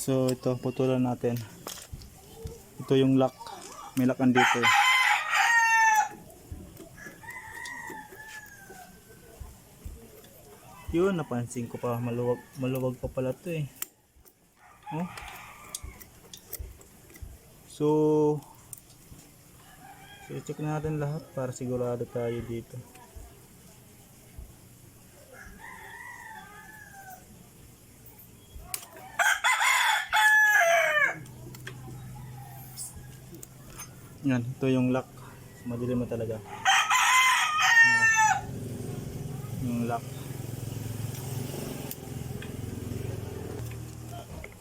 So ito, putulan natin. Ito yung lock. May lock dito eh. Yun, napansin ko pa, maluwag pa pala to eh. Oh. So check natin lahat para sigurado tayo dito. Yan, ito yung lock. Madilim mo talaga. Yung lock.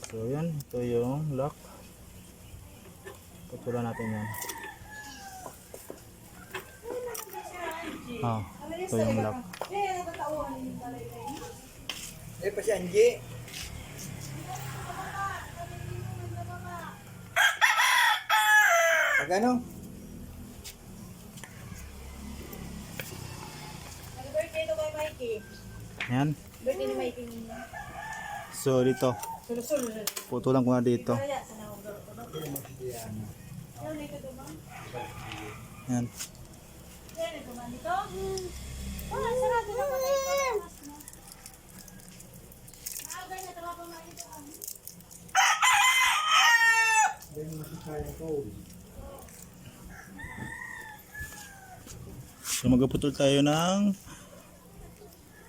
So yan, ito yung lock. Putulan natin yan. Ito yung lock. Pa si Angie. Magkano? Birthday to kay Mikey. Yan. Birthday ni Mikey. So dito, Sulo-sulo. putulan ko na dito. Kaya sa nawag ko. Yan. Yan ito man ito. Wala sarado na pala ito. Naagay na trabaho na ito. So magpuputol tayo ng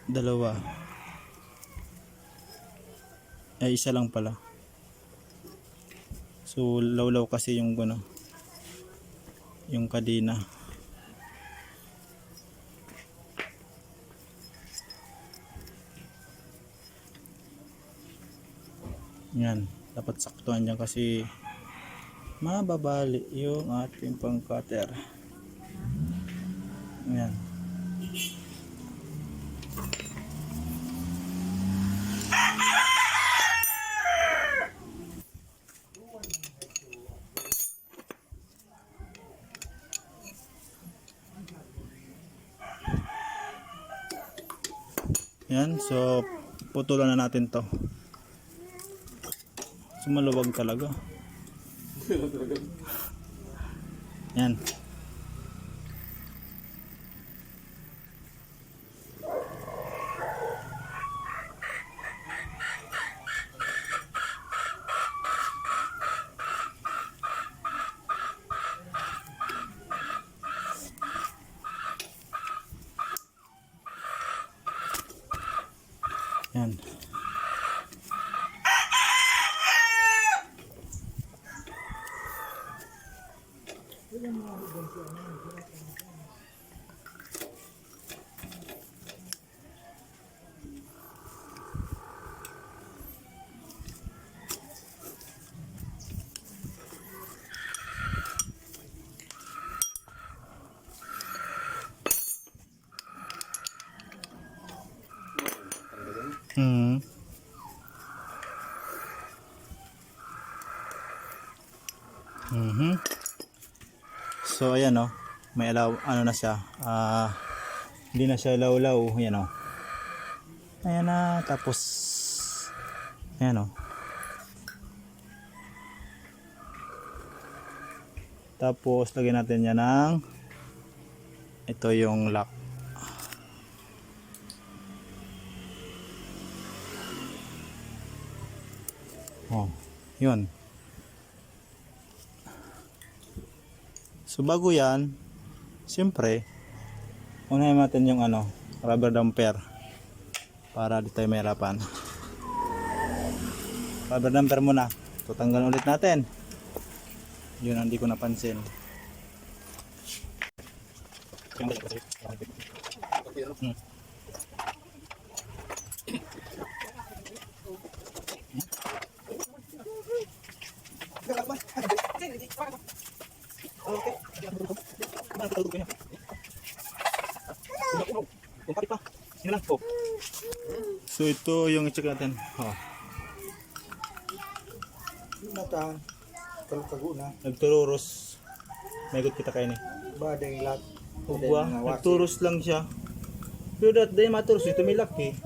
dalawa. Ay, isa lang pala. So lawlaw kasi yung ano, yung kadena. Yan, dapat saktuhan dyan kasi mababali yung ating pang cutter. Yan. Yan, so putulan na natin to. So maluwag talaga. Yan. Yan. So ayan oh, may alaw, ano na siya, hindi na siya lawlaw, ayan oh. Ayan na, tapos ayan oh. Tapos lagyan natin yan ng ito yung lock. Oh, yun. So bago yan, siyempre, unahin natin yung ano, rubber damper para di tayo mahirapan. Rubber damper muna. Tutanggalin ulit natin. Yun, hindi ko napansin. So ito yung i-check natin. Mata. Tago na. Nagtururos. May gut kita kayo ni. Badeng lat. Ugwa, nagturos lang siya. Pero dat day maturos ito may laki.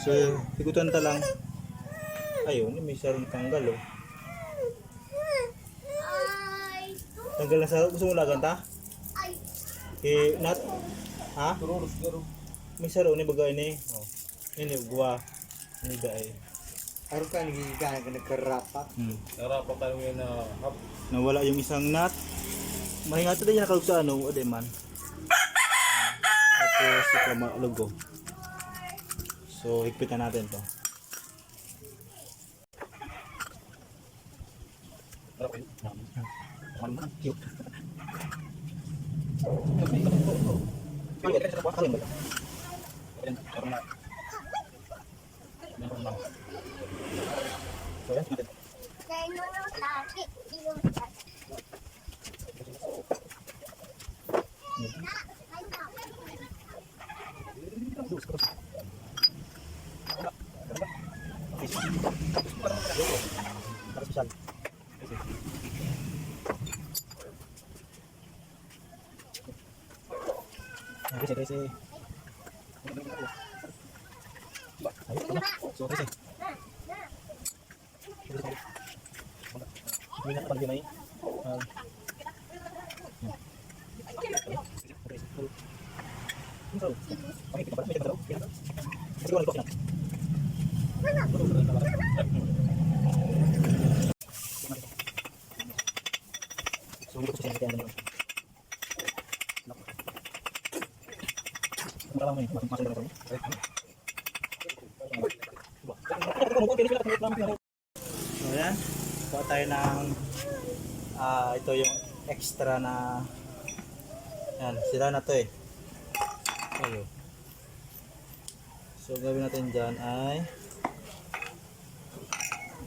So ikutan ta lang. Ayun, may sarong tanggal oh. Tanggal na sa gusto mo lagan ta? Nat? Ha? Tururus garo. May saro ni bagay ni. Oh. Ini gua. Ini dai. Araw ka nagigigana ka nagkarapa. Narapa ka ngayon na hap. Nawala yung isang nut. Mahingat din yan sa ano, ade man. Tapos ito malugo. So, higpitan natin to. So yan, kuha tayo ng ito yung extra na yan, sira na to eh. Ayun. So gawin natin dyan ay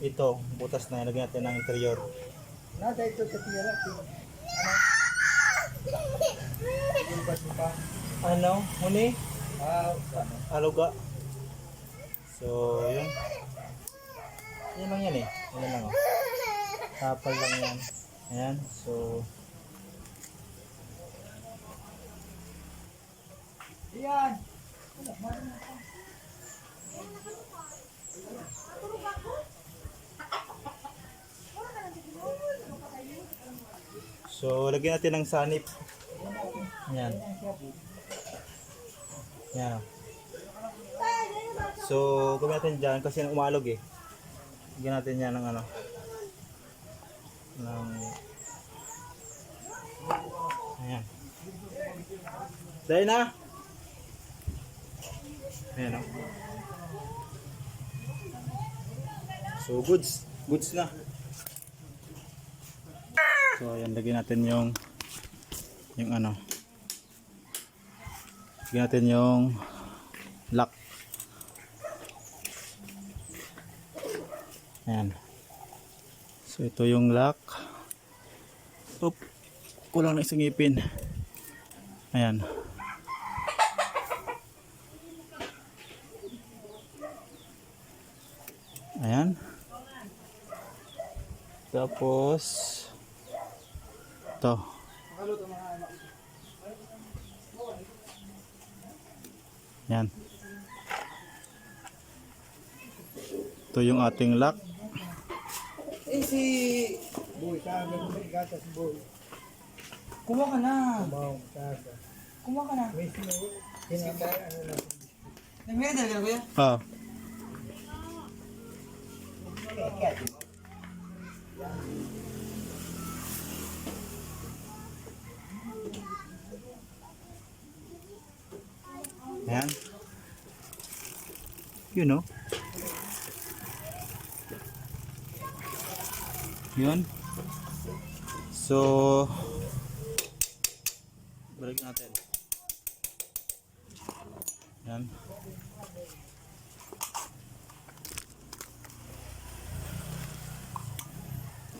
ito, butas na yan, lagyan natin ng interior. Nada ito sa tira. Ano? Huni? Ano? Aluga. So yun. Yan lang yan eh. Yan lang oh. Tapal lang yan. Ayan. So Yan. So, lagyan natin ng sanip. Ayan. Ayan. So, gawin natin dyan kasi umalog eh. Lagyan natin yan ng ano. Ayan. Dahil na. Ayan o. So, goods. Goods na. So ayan, lagyan natin yung ano, lagyan natin yung lock. Ayan. So ito yung lock. Oop, kulang na isang ngipin. Ayan. Ayan. Tapos ito. Yan. Ito yung ating lock. Si Boy, sabi ko may gatas Boy. Kuha ka na. Kumaw, sabi. Kuha ka na. May sinabay, ano na. Nagmerenda ka kuya? Ah. Ayan. You know. Yun. So, balik natin. Yan.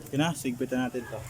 Okay na, sigpitan natin to.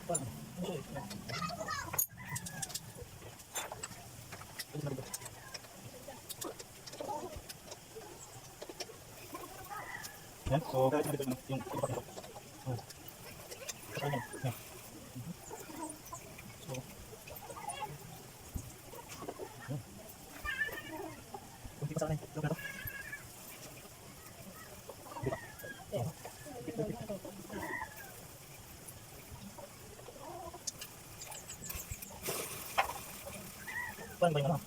Yan, so kahit nabito yung ito. Oh. Yan. So, yan. Kunti pa sa akin. Log na to. Paano ba yung ano?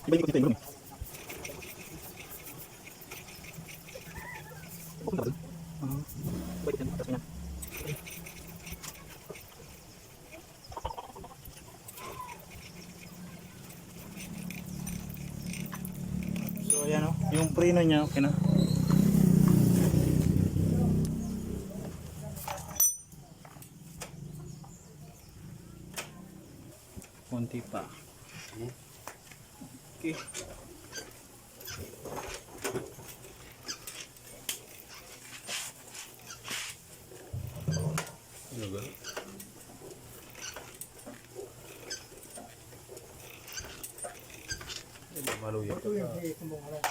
Iba yung dito yung room. Baik dan atasnya. So ayan o, yung preno niya okay na. Konti pa. Okay. Maluya. Ito yung kumbong halang